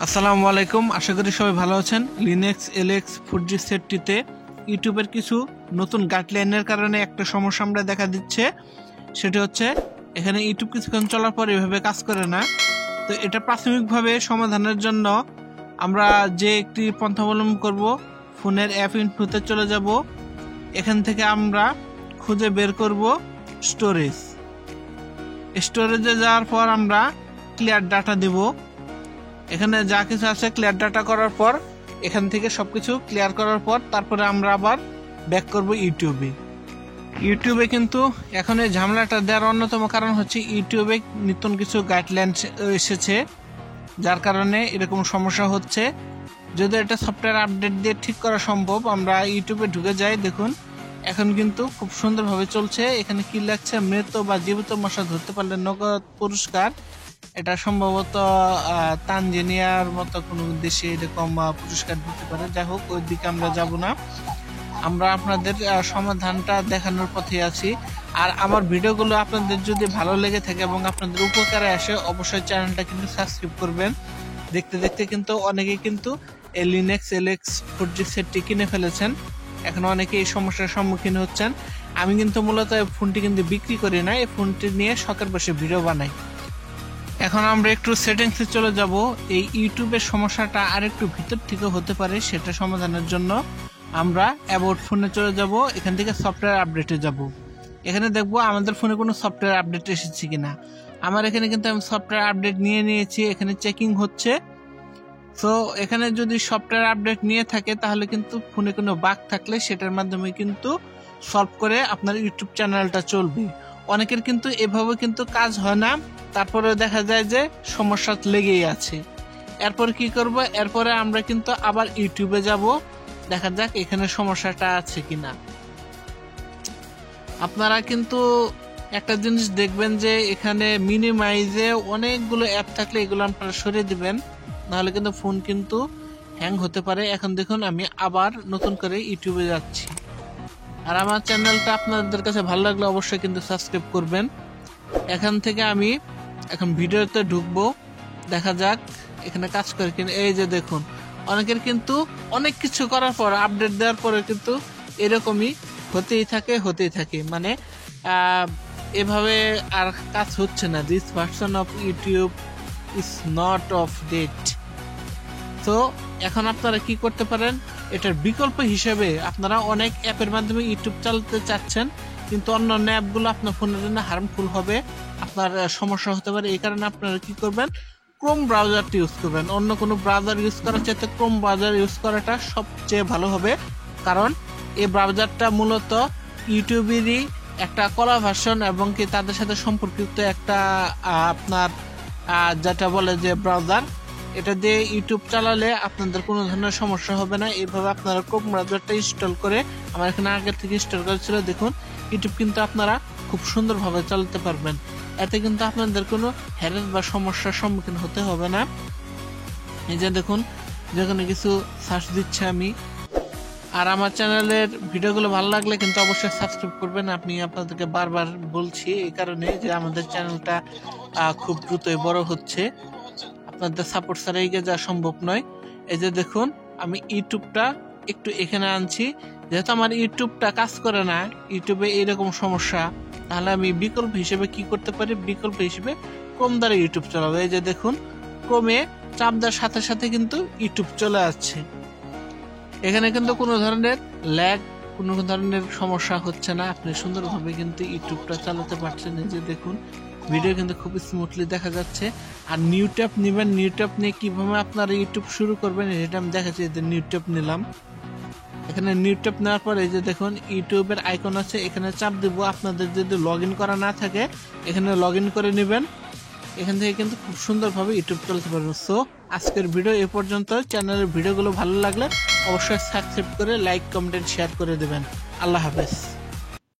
আসসালামু আলাইকুম, আশা করি সবাই ভালো আছেন। লিনাক্স এলএক্স 4G সেটটিতে ইউটিউবের কিছু নতুন গাইডলাইনের কারণে একটা সমস্যা আমরা দেখা দিচ্ছে। সেটা হচ্ছে এখানে ইউটিউব কিছুক্ষণ চলার পর এভাবে কাজ করে না। তো এটা প্রাথমিকভাবে সমাধানের জন্য আমরা যে একটি পন্থা অবলম্বন করব, ফোনের অ্যাপ ইনফোতে চলে যাব। এখান থেকে আমরা খুঁজে বের করব স্টোরেজে যাওয়ার পর আমরা ক্লিয়ার ডাটা দেব। এখানে যা কিছু আছে ক্লিয়ার ডাটা করার পর এখান থেকে সবকিছু ক্লিয়ার করার পর তারপরে আমরা আবার ব্যাক করব ইউটিউবে কিন্তু এখন এই ঝামেলাটা দেওয়ার অন্যতম কারণ হচ্ছে ইউটিউবে নতুন কিছু গাইডলাইন এসেছে, যার কারণে এরকম সমস্যা হচ্ছে। যদি এটা সফটওয়্যার আপডেট দিয়ে ঠিক করা সম্ভব, আমরা ইউটিউবে ঢুকে যাই। দেখুন এখন কিন্তু খুব সুন্দরভাবে চলছে। এখানে কি লাগছে, মৃত বা জীবিত মশা ধরতে পারলে নগদ পুরস্কার। এটা সম্ভবত তানজানিয়ার মতো কোনো দেশে এরকম পুরস্কার দিতে পারে। যাই হোক, ওই দিকে আমরা যাব না, আমরা আপনাদের সমাধানটা দেখানোর পথে আছি। আর আমার ভিডিওগুলো আপনাদের যদি ভালো লেগে থাকে এবং আপনাদের উপকারে আসে, অবশ্যই চ্যানেলটা কিন্তু সাবস্ক্রাইব করবেন। দেখতে দেখতে কিন্তু অনেকেই কিন্তু এই লিনাক্স এলএক্স 4G সেটটি কিনে ফেলেছেন। এখন অনেকে এই সমস্যার সম্মুখীন হচ্ছেন। আমি কিন্তু মূলত এই ফোনটি কিন্তু বিক্রি করি না, এই ফোনটি নিয়ে শখের বসে ভিডিও বানাই। এখন আমরা একটু সেটিংসে চলে যাব। এই ইউটিউবের সমস্যাটা আর একটু ভিতর থেকে হতে পারে, সেটা সমাধানের জন্য আমরা অ্যাবাউট ফোনে চলে যাব। এখান থেকে সফটওয়্যার আপডেটে যাব। এখানে দেখবো আমাদের ফোনে কোনো সফটওয়্যার আপডেট এসেছে কিনা। আমার এখানে কিন্তু আমি সফটওয়্যার আপডেট নিয়ে নিয়েছি, এখানে চেকিং হচ্ছে। তো এখানে যদি সফটওয়্যার আপডেট নিয়ে থাকে তাহলে কিন্তু ফোনে কোনো বাগ থাকলে সেটার মাধ্যমে কিন্তু সলভ করে আপনার ইউটিউব চ্যানেলটা চলবে। অনেকের কিন্তু এভাবে কিন্তু কাজ হয় না, তারপরে দেখা যায় যে সমস্যা লেগেই আছে। এরপর কি করব, এরপরে আমরা কিন্তু আবার ইউটিউবে যাব, দেখা যাক এখানে সমস্যাটা আছে কিনা। আপনারা কিন্তু একটা জিনিস দেখবেন যে এখানে মিনিমাইজে অনেকগুলো অ্যাপ থাকলে এগুলো আপনারা সরিয়ে দিবেন, নাহলে কিন্তু ফোন কিন্তু হ্যাং হতে পারে। এখন দেখুন আমি আবার নতুন করে ইউটিউবে যাচ্ছি। আর আমার চ্যানেলটা আপনাদের কাছে ভালো লাগলে অবশ্যই কিন্তু সাবস্ক্রাইব করবেন। এখান থেকে আমি এখন ভিডিওতে ঢুকবো, দেখা যাক এখানে কাজ করে কিনা। এই যে দেখুন, অনেকের কিন্তু অনেক কিছু করার পর আপডেট দেওয়ার পরে কিন্তু এরকমই হতেই থাকে, মানে এভাবে আর কাজ হচ্ছে না। This version of YouTube is not of date. তো এখন আপনারা কি করতে পারেন, এটার বিকল্প হিসেবে আপনারা অনেক অ্যাপের মাধ্যমে ইউটিউব চালাতে চাচ্ছেন, কিন্তু অন্যান্য অ্যাপগুলো আপনার ফোনের জন্য হার্মফুল হবে, আপনার সমস্যা হতে পারে। এই কারণে আপনারা কি করবেন, ক্রোম ব্রাউজারটি ইউজ করবেন। অন্য কোনো ব্রাউজার ইউজ করার চাইতে ক্রোম ব্রাউজার ইউজ করাটা সবচেয়ে ভালো হবে, কারণ এই ব্রাউজারটা মূলত ইউটিউবেরই একটা কলা ভার্সন এবং কি তাদের সাথে সম্পর্কিত একটা আপনার যেটা বলে যে ব্রাউজার। এটা দিয়ে ইউটিউব চালালে আপনাদের কোনো ধরনের সমস্যা হবে না। এইভাবে আপনারা ক্রোম ব্রাউজারটা ইনস্টল করে, আমার এখানে আগে থেকে ইনস্টল করেছিল, দেখুন ইউটিউব কিন্তু আপনারা খুব সুন্দরভাবে চালাতে পারবেন। এতে কিন্তু আপনাদের কোনো হ্যারাস বা সমস্যার সম্মুখীন হতে হবে না। এই যে দেখুন, যেখানে কিছু সার্চ দিচ্ছে আমি। আর আমার চ্যানেলের ভিডিওগুলো ভালো লাগলে কিন্তু অবশ্যই সাবস্ক্রাইব করবেন। আপনি আপনাদেরকে বারবার বলছি এই কারণে যে আমাদের চ্যানেলটা খুব দ্রুতই বড় হচ্ছে, আপনাদের সাপোর্ট ছাড়া এগিয়ে যাওয়া সম্ভব নয়। এই যে দেখুন, আমি ইউটিউবটা একটু এখানে আনছি, যেহেতু আমার ইউটিউবটা কাজ করে না, ইউটিউবে এইরকম সমস্যা, তাহলে আমি বিকল্প হিসেবে কি করতে পারি, বিকল্প হিসেবে ক্রোম দ্বারা ইউটিউব চালাবো। এই যে দেখুন, ক্রোমে চাপ দেওয়ার সাথে সাথে কিন্তু ইউটিউব চলে আসছে। এখানে কিন্তু কোনো ধরনের ল্যাগ, কোনো ধরনের সমস্যা হচ্ছে না, আপনি সুন্দরভাবে কিন্তু ইউটিউবটা চালাতে পারছেন। এই যে দেখুন, ভিডিও কিন্তু খুব স্মুথলি দেখা যাচ্ছে। আর নিউ ট্যাব নেবেন, নিউ ট্যাব নিয়ে কিভাবে আপনারা ইউটিউব শুরু করবেন এটা আমি দেখাচ্ছি। যে নিউ ট্যাব নিলাম, এখানে নিউ ট্যাব নেওয়ার পর এই যে দেখুন ইউটিউবের আইকন আছে, এখানে চাপ দিব। আপনাদের যদি লগ ইন করা না থাকে এখানে লগ ইন করে নেবেন, এখান থেকে কিন্তু খুব সুন্দরভাবে ইউটিউব চলতে পারবেন। সো আজকের ভিডিও এ পর্যন্ত। চ্যানেলের ভিডিওগুলো ভালো লাগলে অবশ্যই সাবস্ক্রাইব করে লাইক, কমেন্ট, শেয়ার করে দেবেন। আল্লাহ হাফেজ।